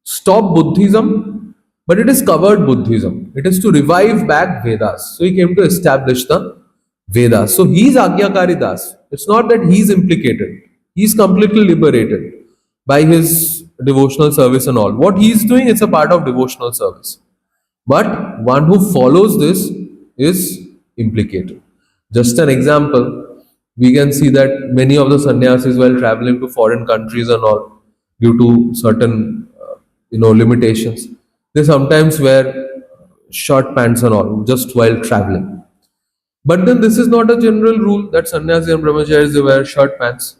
stop Buddhism, but it is covered Buddhism. It is to revive back Vedas. So he came to establish the Vedas. So he is Agyakari Das. It's not that he is implicated. He is completely liberated by his devotional service and all. What he is doing is a part of devotional service. But one who follows this is implicated. Just an example, we can see that many of the sannyasis while traveling to foreign countries and all, due to certain limitations, they sometimes wear short pants and all just while traveling. But then this is not a general rule that sannyasi and brahmacharis they wear short pants.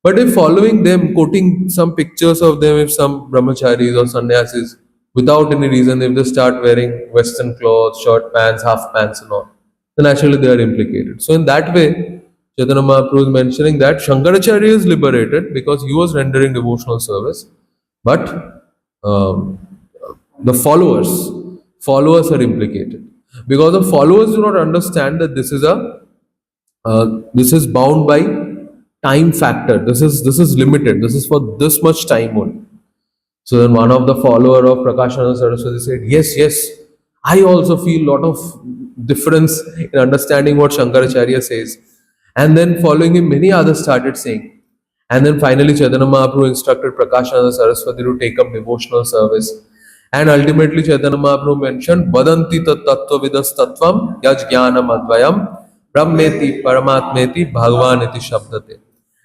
But if following them, quoting some pictures of them, if some brahmacharis or sannyasis, without any reason, if they start wearing western clothes, short pants, half pants and all, then actually they are implicated. So in that way, Chaitanya Mahaprabhu is mentioning that Shankaracharya is liberated because he was rendering devotional service, but the followers are implicated because the followers do not understand that this is bound by time factor. This is limited. This is for this much time only. So then one of the follower of Prakashananda Saraswati said, yes, I also feel a lot of difference in understanding what Shankaracharya says. And then following him, many others started saying. And then finally Chaitanya Mahaprabhu instructed Prakashananda Saraswati to take up devotional service. And ultimately Chaitanya Mahaprabhu mentioned, Vadanti tat tattva vidas tattvam yaj jnanam advayam brahmeti paramatmeti bhagavan iti shabdate.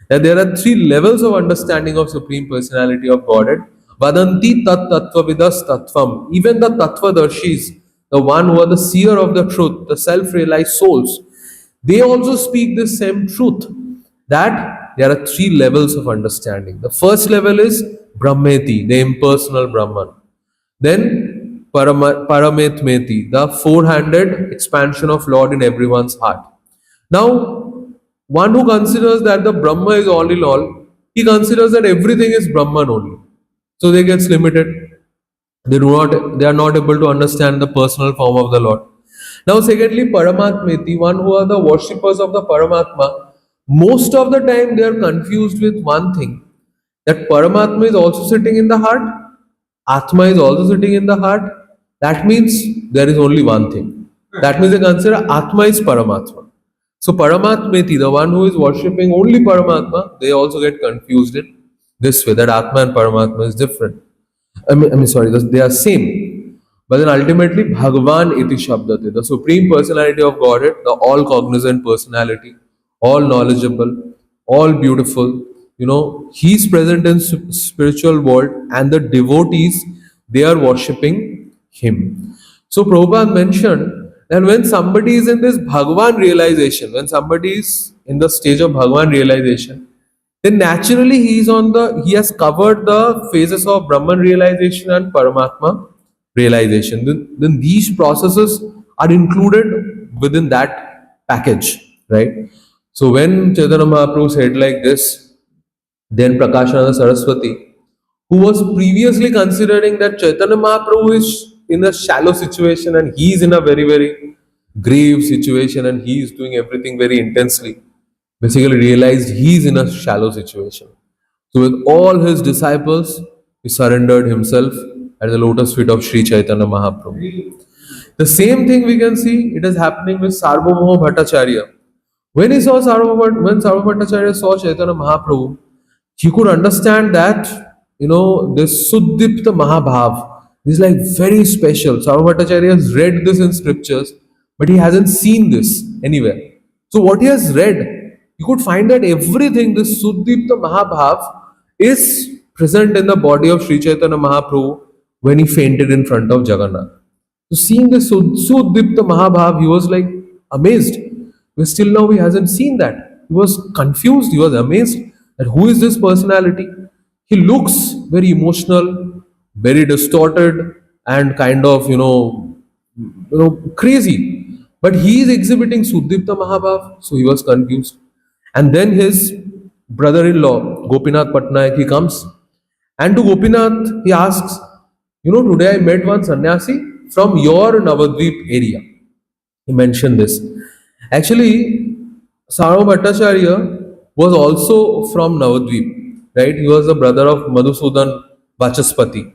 That there are three levels of understanding of Supreme Personality of Godhead. Vadanti tat tattva vidas tattvam. Even the tattvadarshis, the one who are the seer of the truth, the self-realized souls, they also speak the same truth, that there are three levels of understanding. The first level is Brahmeti, the impersonal Brahman. Then Parametmeti, the four-handed expansion of Lord in everyone's heart. Now, one who considers that the Brahma is all in all, he considers that everything is Brahman only. So they get limited. They are not able to understand the personal form of the Lord. Now, secondly, Paramatmeti, one who are the worshippers of the Paramatma, most of the time they are confused with one thing, that Paramatma is also sitting in the heart, Atma is also sitting in the heart. That means there is only one thing. That means they consider Atma is Paramatma. So Paramatmeti, the one who is worshipping only Paramatma, they also get confused in this way, that Atma and Paramatma is different. Sorry, they are same. But then ultimately, Bhagavan iti shabdate, the supreme personality of Godhead, the all cognizant personality, all knowledgeable, all beautiful. He's present in spiritual world, and the devotees, they are worshipping him. So Prabhupada mentioned that when somebody is in this Bhagavan realization, when somebody is in the stage of Bhagavan realization, then naturally he has covered the phases of Brahman realization and Paramatma realization. Then these processes are included within that package, right? So when Chaitanya Mahaprabhu said like this, then Prakashananda Saraswati, who was previously considering that Chaitanya Mahaprabhu is in a shallow situation and he is in a very, very grave situation and he is doing everything very intensely, basically realized he is in a shallow situation. So, with all his disciples, he surrendered himself at the lotus feet of Sri Chaitanya Mahaprabhu. The same thing we can see it is happening with Sarvabhauma Bhattacharya. When Sarvabhauma Bhattacharya saw Chaitanya Mahaprabhu, he could understand that this Suddipta Mahabhav is like very special. Sarvabhauma Bhattacharya has read this in scriptures, but he hasn't seen this anywhere. So what he has read, you could find that everything, this Suddipta Mahabhav, is present in the body of Sri Chaitanya Mahaprabhu when he fainted in front of Jagannath. So seeing this Suddipta Mahabhav, he was like amazed. But still now he hasn't seen that. He was confused, he was amazed that who is this personality? He looks very emotional, very distorted, and kind of crazy. But he is exhibiting Suddipta Mahabhav, so he was confused. And then his brother-in-law, Gopinath Patnaik, he comes. And to Gopinath, he asks, today I met one sannyasi from your Navadvip area. He mentioned this. Actually, Sarvabhauma Bhattacharya was also from Navadvip, right? He was the brother of Madhusudan Vachaspati.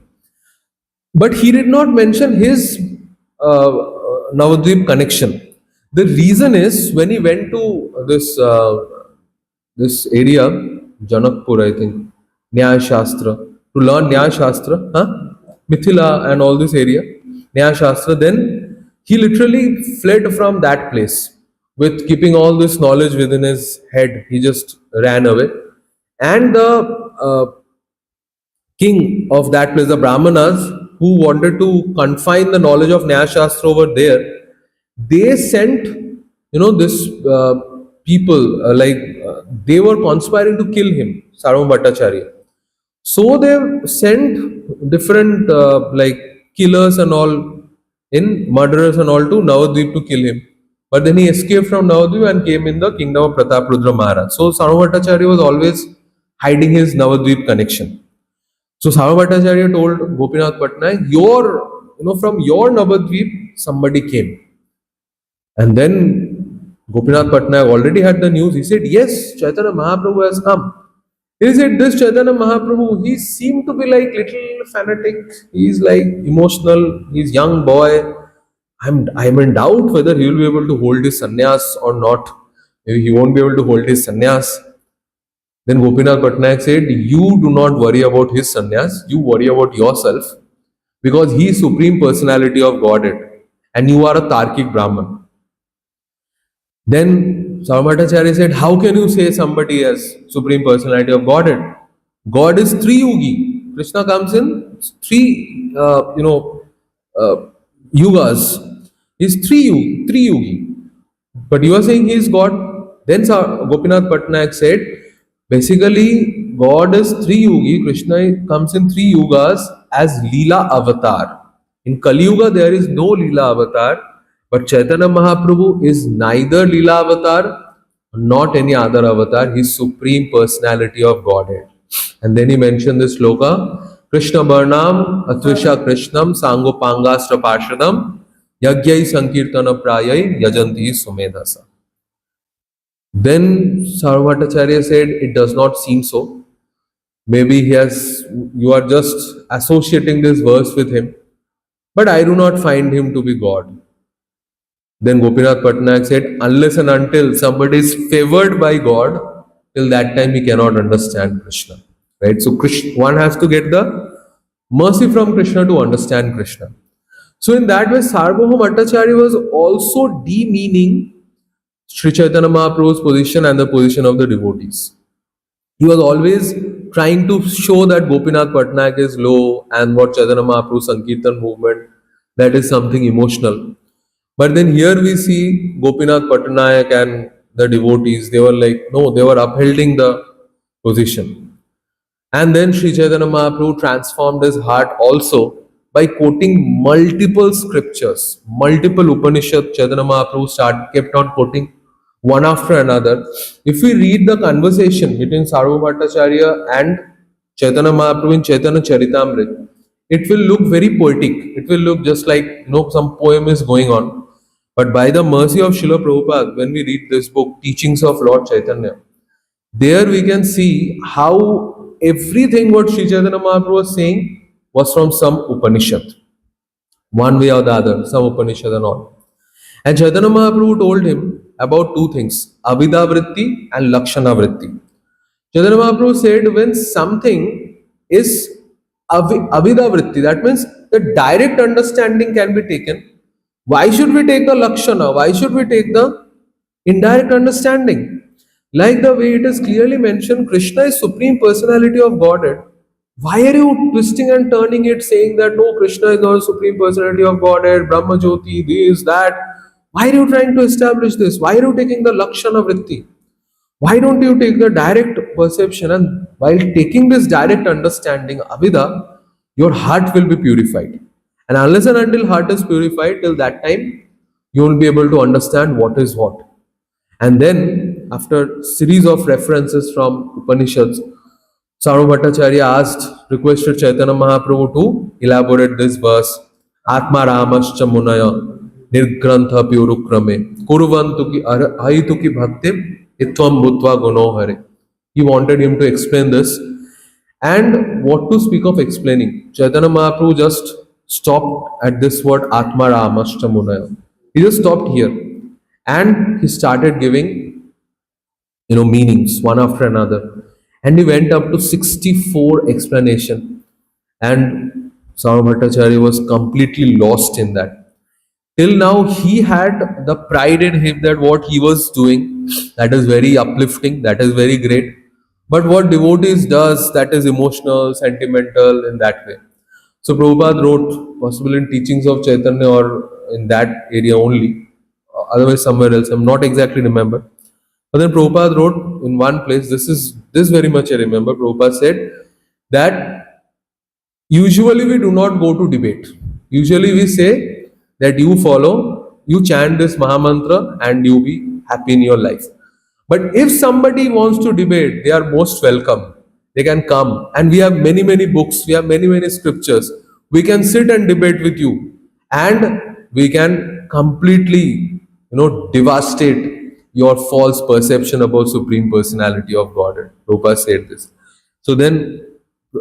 But he did not mention his Navadvip connection. The reason is when he went to this area, Janakpur, I think, Nyaya Shastra, to learn Nyaya Shastra, Mithila and all this area, Nyaya Shastra, then he literally fled from that place with keeping all this knowledge within his head. He just ran away. And the king of that place, the Brahmanas, who wanted to confine the knowledge of Nyaya Shastra over there, they sent, this people, they were conspiring to kill him, Sarvabhauma Bhattacharya. So they sent different killers and all, in murderers and all, to Navadvip to kill him. But then he escaped from Navadvip and came in the kingdom of Prataprudra Maharaj. So Sarvabhauma Bhattacharya was always hiding his Navadvip connection. So Sarvabhauma Bhattacharya told Gopinath Patnaik, from your Navadvip, somebody came. And then Gopinath Patnaik already had the news. He said, yes, Chaitanya Mahaprabhu has come. He said, this Chaitanya Mahaprabhu, he seemed to be like little fanatic. He's like emotional. He's young boy. I'm in doubt whether he will be able to hold his sannyas or not. Maybe he won't be able to hold his sannyas. Then Gopinath Patnaik said, you do not worry about his sannyas. You worry about yourself, because he is supreme personality of Godhead and you are a Tarkic Brahman. Then Sarvabhauma Bhattacharya said, how can you say somebody as supreme personality of Godhead? God is Triyugi. Krishna comes in three, yugas. He's Triyugi. But you are saying he is God. Then Gopinath Patnaik said, basically, God is Triyugi. Krishna comes in three yugas as Leela avatar. In Kali Yuga, there is no Leela avatar. But Chaitanya Mahaprabhu is neither Leela avatar, not any other avatar. He is supreme personality of Godhead. And then he mentioned this sloka, Krishna Varnam, Atvisha Krishnam, Sangopangastra Parshadam, Yagyai Sankirtana Prayai, Yajanti Sumedhasa. Then Sarvabhauma said, it does not seem so. Maybe you are just associating this verse with him. But I do not find him to be God. Then Gopinath Patnaik said, unless and until somebody is favored by God, till that time he cannot understand Krishna. Right? So Krishna, one has to get the mercy from Krishna to understand Krishna. So in that way, Sarvabhauma Bhattacharya was also demeaning Sri Chaitanya Mahaprabhu's position and the position of the devotees. He was always trying to show that Gopinath Patnaik is low and what Chaitanya Mahaprabhu Sankirtan movement, that is something emotional. But then here we see Gopinath Patnaik and the devotees, they were like, no, they were upholding the position. And then Sri Chaitanya Mahaprabhu transformed his heart also by quoting multiple scriptures, multiple Upanishads. Chaitanya Mahaprabhu kept on quoting one after another. If we read the conversation between Sarvabhauma Bhattacharya and Chaitanya Mahaprabhu in Chaitanya Charitamrita, it will look very poetic. It will look just like some poem is going on. But by the mercy of Srila Prabhupada, when we read this book, Teachings of Lord Chaitanya, there we can see how everything what Sri Chaitanya Mahaprabhu was saying was from some Upanishad, one way or the other, some Upanishad and all. And Chaitanya Mahaprabhu told him about two things, Abhida Vritti and Lakshana Vritti. Chaitanya Mahaprabhu said when something is Abhida Vritti, that means the direct understanding can be taken. Why should we take the Lakshana? Why should we take the indirect understanding? Like the way it is clearly mentioned, Krishna is Supreme Personality of Godhead. Why are you twisting and turning it, saying that no, Krishna is not Supreme Personality of Godhead, Brahma Jyoti, this, that? Why are you trying to establish this? Why are you taking the Lakshana Vritti? Why don't you take the direct perception? And while taking this direct understanding, Abhida, your heart will be purified. And unless and until heart is purified, till that time, you will be able to understand what is what. And then, after series of references from Upanishads, Sarvabhauma Bhattacharya requested Chaitanya Mahaprabhu to elaborate this verse, Atma Ramascha Munaya Nirgrantha Pyurukrame Kuruvantu ki Ahitu ki Bhaktim Itvam Bhutva Guno Hare. He wanted him to explain this. And what to speak of explaining? Chaitanya Mahaprabhu just stopped at this word Atma Ramascha Munaya. He just stopped here. And he started giving, meanings one after another. And he went up to 64 explanation. And Sarvabhauma Bhattacharya was completely lost in that. Till now, he had the pride in him that what he was doing, that is very uplifting, that is very great. But what devotees does, that is emotional, sentimental in that way. So Prabhupada wrote, possibly in Teachings of Chaitanya or in that area only, otherwise somewhere else, I'm not exactly remember. But then Prabhupada wrote in one place, this very much I remember, Prabhupada said that usually we do not go to debate. Usually we say that you follow, you chant this Mahamantra and you be happy in your life. But if somebody wants to debate, they are most welcome. They can come. And we have many, many books, we have many, many scriptures. We can sit and debate with you. And we can completely, devastate your false perception about Supreme Personality of Godhead. Prabhupada said this. So then,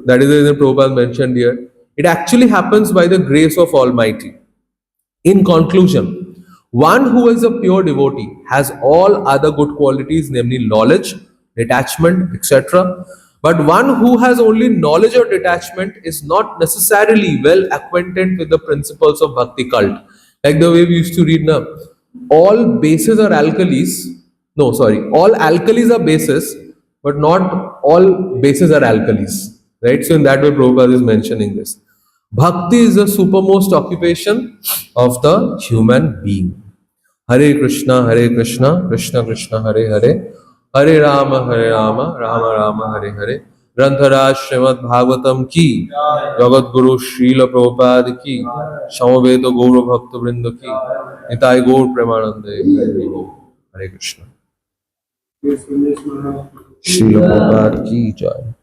that is the reason Prabhupada mentioned here. It actually happens by the grace of Almighty. In conclusion, one who is a pure devotee has all other good qualities, namely knowledge, detachment, etc. But one who has only knowledge or detachment is not necessarily well acquainted with the principles of bhakti cult. Like the way we used to read now, all bases are alkalis. No, sorry, all alkalis are bases, but not all bases are alkalis. Right? So in that way, Prabhupada is mentioning this. Bhakti is the supermost occupation of the human being. Hare Krishna, Krishna Krishna, Hare Hare, Hare Rama, Rama Rama, Hare Hare. Grantharaj Srimad Bhagavatam ki, Jagat Guru Srila Prabhupada ki, Samaveta Gaura Bhakta Vrinda ki, Nitai Gaur Premanande, Hare Krishna. Srila Prabhupada ki jai.